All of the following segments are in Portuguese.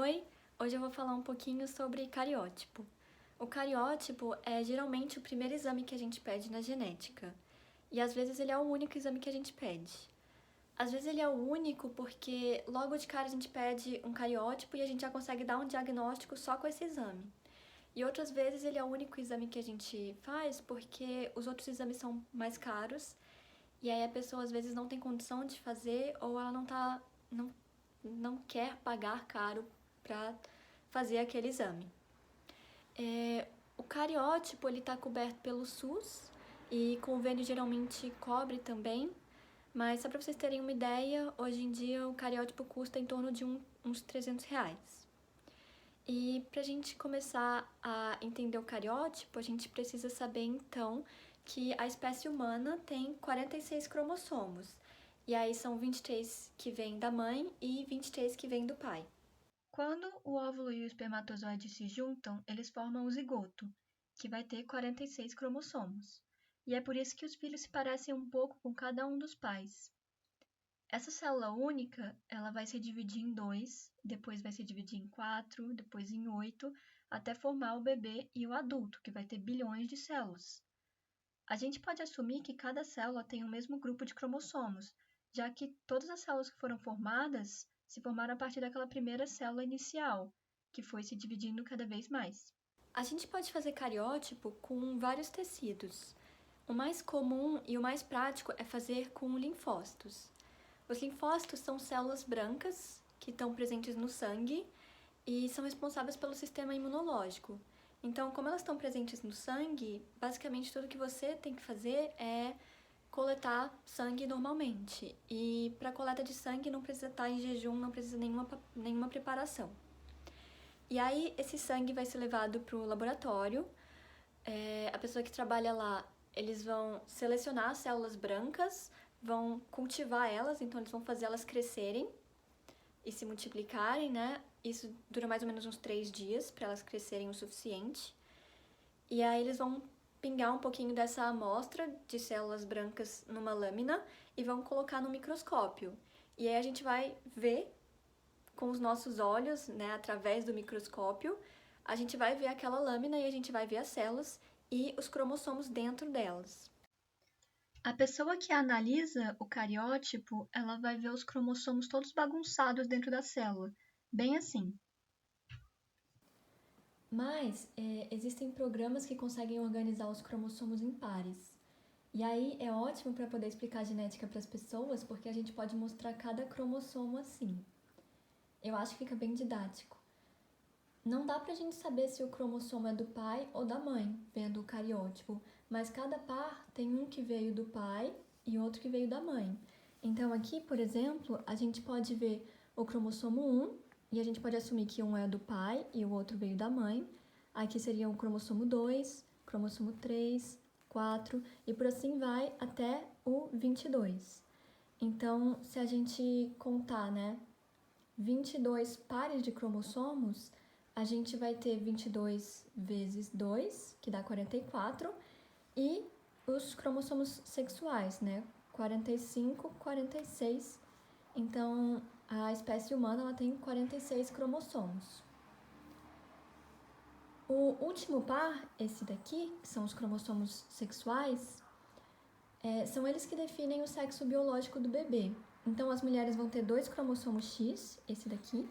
Oi, hoje eu vou falar um pouquinho sobre cariótipo. O cariótipo é geralmente o primeiro exame que a gente pede na genética, e às vezes ele é o único exame que a gente pede. Às vezes ele é o único porque logo de cara a gente pede um cariótipo e a gente já consegue dar um diagnóstico só com esse exame. E outras vezes ele é o único exame que a gente faz porque os outros exames são mais caros e aí a pessoa às vezes não tem condição de fazer ou ela não quer pagar caro para fazer aquele exame. O cariótipo ele está coberto pelo SUS e convênio geralmente cobre também, mas só para vocês terem uma ideia, hoje em dia o cariótipo custa em torno de uns R$ 300. E para a gente começar a entender o cariótipo, a gente precisa saber então que a espécie humana tem 46 cromossomos. E aí são 23 que vêm da mãe e 23 que vêm do pai. Quando o óvulo e o espermatozoide se juntam, eles formam o zigoto, que vai ter 46 cromossomos. E é por isso que os filhos se parecem um pouco com cada um dos pais. Essa célula única, ela vai se dividir em 2, depois vai se dividir em 4, depois em 8, até formar o bebê e o adulto, que vai ter bilhões de células. A gente pode assumir que cada célula tem o mesmo grupo de cromossomos, já que todas as células que foram formadas se formaram a partir daquela primeira célula inicial, que foi se dividindo cada vez mais. A gente pode fazer cariótipo com vários tecidos. O mais comum e o mais prático é fazer com linfócitos. Os linfócitos são células brancas que estão presentes no sangue e são responsáveis pelo sistema imunológico. Então, como elas estão presentes no sangue, basicamente tudo que você tem que fazer é coletar sangue normalmente. E para coleta de sangue não precisa estar em jejum, não precisa nenhuma preparação. E aí esse sangue vai ser levado para o laboratório. A pessoa que trabalha lá, eles vão selecionar as células brancas, vão cultivar elas, então eles vão fazer elas crescerem e se multiplicarem, né? Isso dura mais ou menos uns 3 dias para elas crescerem o suficiente. E aí eles vão pingar um pouquinho dessa amostra de células brancas numa lâmina e vão colocar no microscópio. E aí a gente vai ver com os nossos olhos, né, através do microscópio, a gente vai ver aquela lâmina e a gente vai ver as células e os cromossomos dentro delas. A pessoa que analisa o cariótipo, ela vai ver os cromossomos todos bagunçados dentro da célula, bem assim. Mas existem programas que conseguem organizar os cromossomos em pares. E aí é ótimo para poder explicar a genética para as pessoas, porque a gente pode mostrar cada cromossomo assim. Eu acho que fica bem didático. Não dá pra gente saber se o cromossomo é do pai ou da mãe, vendo o cariótipo, mas cada par tem um que veio do pai e outro que veio da mãe. Então aqui, por exemplo, a gente pode ver o cromossomo 1 e a gente pode assumir que um é do pai e o outro veio da mãe. Aqui seria o cromossomo 2, cromossomo 3, 4 e por assim vai até o 22. Então, se a gente contar, né, 22 pares de cromossomos, a gente vai ter 22 vezes 2, que dá 44, e os cromossomos sexuais, né? 45, 46. Então, a espécie humana ela tem 46 cromossomos. O último par, esse daqui, que são os cromossomos sexuais, são eles que definem o sexo biológico do bebê. Então, as mulheres vão ter 2 cromossomos X, esse daqui,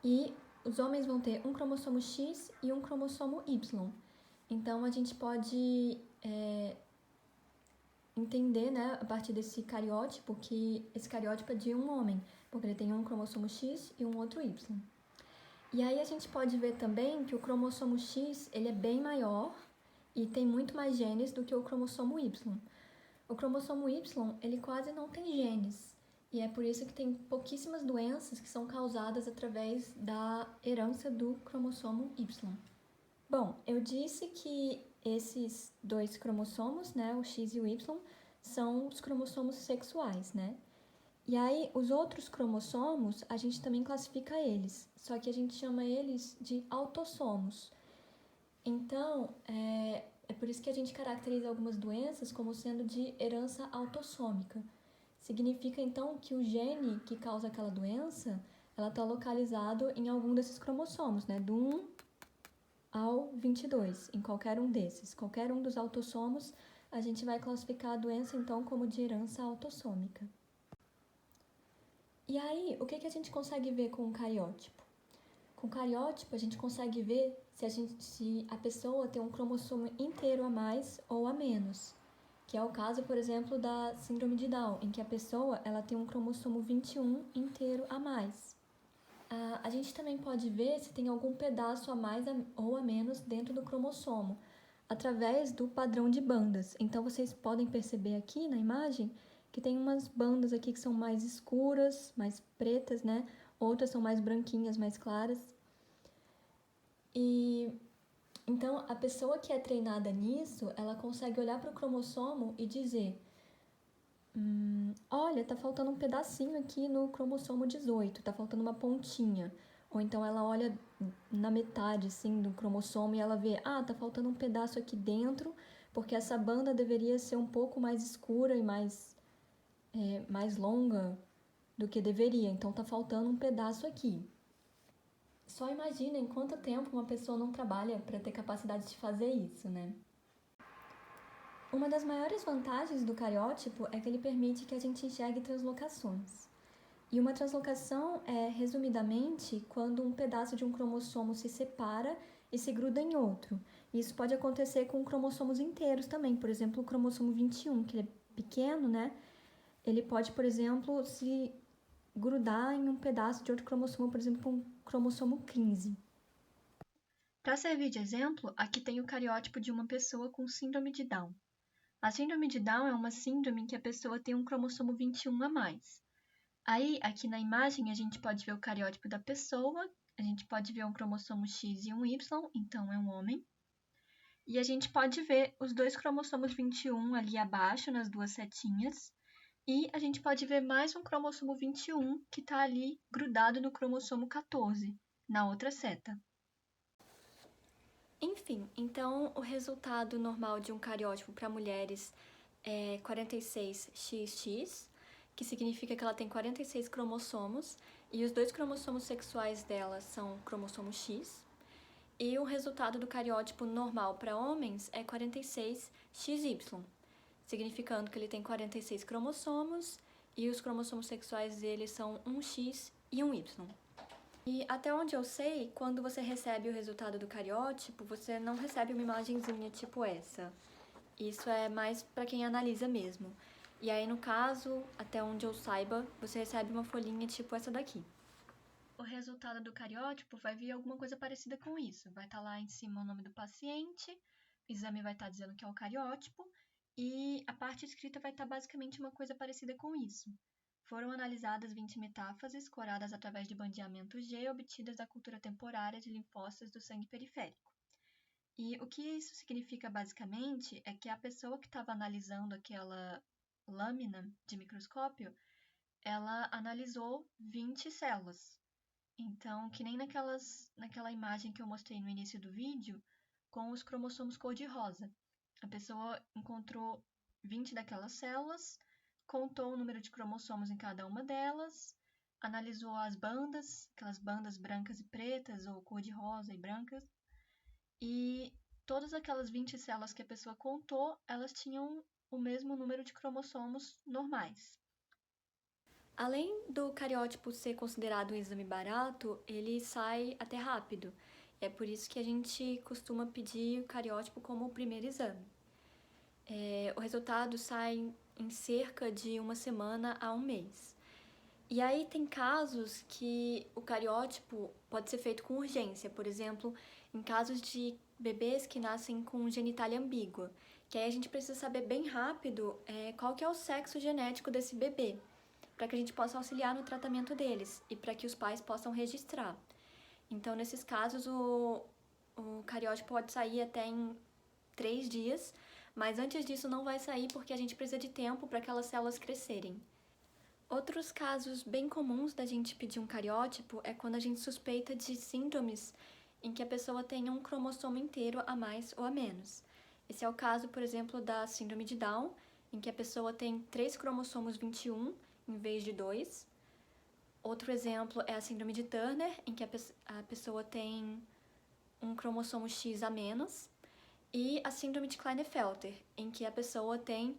e os homens vão ter um cromossomo X e um cromossomo Y. Então, a gente pode entender, né, a partir desse cariótipo, que esse cariótipo é de um homem, porque ele tem um cromossomo X e um outro Y. E aí a gente pode ver também que o cromossomo X ele é bem maior e tem muito mais genes do que o cromossomo Y. O cromossomo Y ele quase não tem genes. E é por isso que tem pouquíssimas doenças que são causadas através da herança do cromossomo Y. Bom, eu disse que esses 2 cromossomos, né, o X e o Y, são os cromossomos sexuais, né? E aí, os outros cromossomos, a gente também classifica eles, só que a gente chama eles de autossomos. Então, é por isso que a gente caracteriza algumas doenças como sendo de herança autossômica. Significa, então, que o gene que causa aquela doença ela está localizado em algum desses cromossomos, né? Do 1 ao 22, em qualquer um desses. Qualquer um dos autossomos, a gente vai classificar a doença, então, como de herança autossômica. E aí, o que a gente consegue ver com o cariótipo? Com o cariótipo, a gente consegue ver se a pessoa tem um cromossomo inteiro a mais ou a menos, que é o caso, por exemplo, da síndrome de Down, em que a pessoa ela tem um cromossomo 21 inteiro a mais. A gente também pode ver se tem algum pedaço a mais ou a menos dentro do cromossomo, através do padrão de bandas. Então, vocês podem perceber aqui na imagem que tem umas bandas aqui que são mais escuras, mais pretas, né? Outras são mais branquinhas, mais claras. E então, a pessoa que é treinada nisso, ela consegue olhar para o cromossomo e dizer: olha, tá faltando um pedacinho aqui no cromossomo 18, tá faltando uma pontinha. Ou então ela olha na metade, assim, do cromossomo e ela vê, tá faltando um pedaço aqui dentro, porque essa banda deveria ser um pouco mais escura e mais longa do que deveria, então tá faltando um pedaço aqui. Só imaginem quanto tempo uma pessoa não trabalha para ter capacidade de fazer isso, né? Uma das maiores vantagens do cariótipo é que ele permite que a gente enxergue translocações. E uma translocação é, resumidamente, quando um pedaço de um cromossomo se separa e se gruda em outro. Isso pode acontecer com cromossomos inteiros também. Por exemplo, o cromossomo 21, que ele é pequeno, né? Ele pode, por exemplo, se grudar em um pedaço de outro cromossomo, por exemplo, um cromossomo 15. Para servir de exemplo, aqui tem o cariótipo de uma pessoa com síndrome de Down. A síndrome de Down é uma síndrome em que a pessoa tem um cromossomo 21 a mais. Aí, aqui na imagem, a gente pode ver o cariótipo da pessoa, a gente pode ver um cromossomo X e um Y, então é um homem. E a gente pode ver os dois cromossomos 21 ali abaixo, nas duas setinhas. E a gente pode ver mais um cromossomo 21 que está ali grudado no cromossomo 14, na outra seta. Enfim, então o resultado normal de um cariótipo para mulheres é 46XX, que significa que ela tem 46 cromossomos, e os dois cromossomos sexuais dela são cromossomo X. E o resultado do cariótipo normal para homens é 46XY, significando que ele tem 46 cromossomos e os cromossomos sexuais dele são um X e um Y. E até onde eu sei, quando você recebe o resultado do cariótipo, você não recebe uma imagenzinha tipo essa. Isso é mais para quem analisa mesmo. E aí, no caso, até onde eu saiba, você recebe uma folhinha tipo essa daqui. O resultado do cariótipo vai vir alguma coisa parecida com isso. Vai estar lá em cima o nome do paciente, o exame vai estar dizendo que é o cariótipo, e a parte escrita vai estar basicamente uma coisa parecida com isso. Foram analisadas 20 metáfases curadas através de bandeamento G obtidas da cultura temporária de linfócitos do sangue periférico. E o que isso significa basicamente é que a pessoa que estava analisando aquela lâmina de microscópio, ela analisou 20 células. Então, que nem naquela imagem que eu mostrei no início do vídeo, com os cromossomos cor-de-rosa. A pessoa encontrou 20 daquelas células, contou o número de cromossomos em cada uma delas, analisou as bandas, aquelas bandas brancas e pretas, ou cor-de-rosa e brancas, e todas aquelas 20 células que a pessoa contou, elas tinham o mesmo número de cromossomos normais. Além do cariótipo ser considerado um exame barato, ele sai até rápido. É por isso que a gente costuma pedir o cariótipo como o primeiro exame. O resultado sai em cerca de uma semana a um mês. E aí tem casos que o cariótipo pode ser feito com urgência, por exemplo, em casos de bebês que nascem com genitália ambígua, que aí a gente precisa saber bem rápido qual que é o sexo genético desse bebê, para que a gente possa auxiliar no tratamento deles e para que os pais possam registrar. Então, nesses casos, o cariótipo pode sair até em 3 dias, mas antes disso não vai sair porque a gente precisa de tempo para aquelas células crescerem. Outros casos bem comuns da gente pedir um cariótipo é quando a gente suspeita de síndromes em que a pessoa tenha um cromossomo inteiro a mais ou a menos. Esse é o caso, por exemplo, da síndrome de Down, em que a pessoa tem 3 cromossomos 21 em vez de 2. Outro exemplo é a síndrome de Turner, em que a pessoa tem um cromossomo X a menos, e a síndrome de Klinefelter, em que a pessoa tem,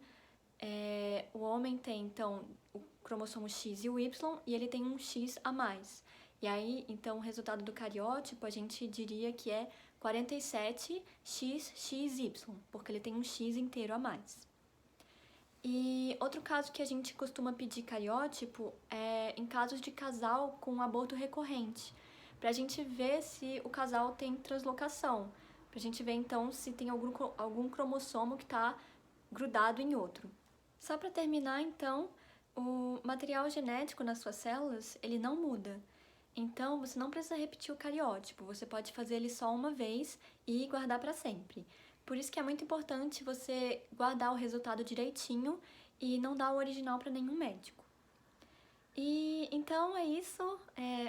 o homem tem, então, o cromossomo X e o Y, e ele tem um X a mais. E aí, então, o resultado do cariótipo, a gente diria que é 47XXY, porque ele tem um X inteiro a mais. E outro caso que a gente costuma pedir cariótipo é em casos de casal com aborto recorrente, pra gente ver se o casal tem translocação, pra gente ver então se tem algum cromossomo que tá grudado em outro. Só pra terminar então, o material genético nas suas células, ele não muda. Então, você não precisa repetir o cariótipo, você pode fazer ele só uma vez e guardar para sempre. Por isso que é muito importante você guardar o resultado direitinho e não dar o original para nenhum médico. E então é isso.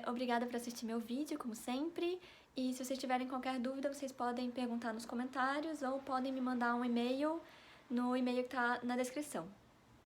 Obrigada por assistir meu vídeo, como sempre. E se vocês tiverem qualquer dúvida, vocês podem perguntar nos comentários ou podem me mandar um e-mail no e-mail que está na descrição.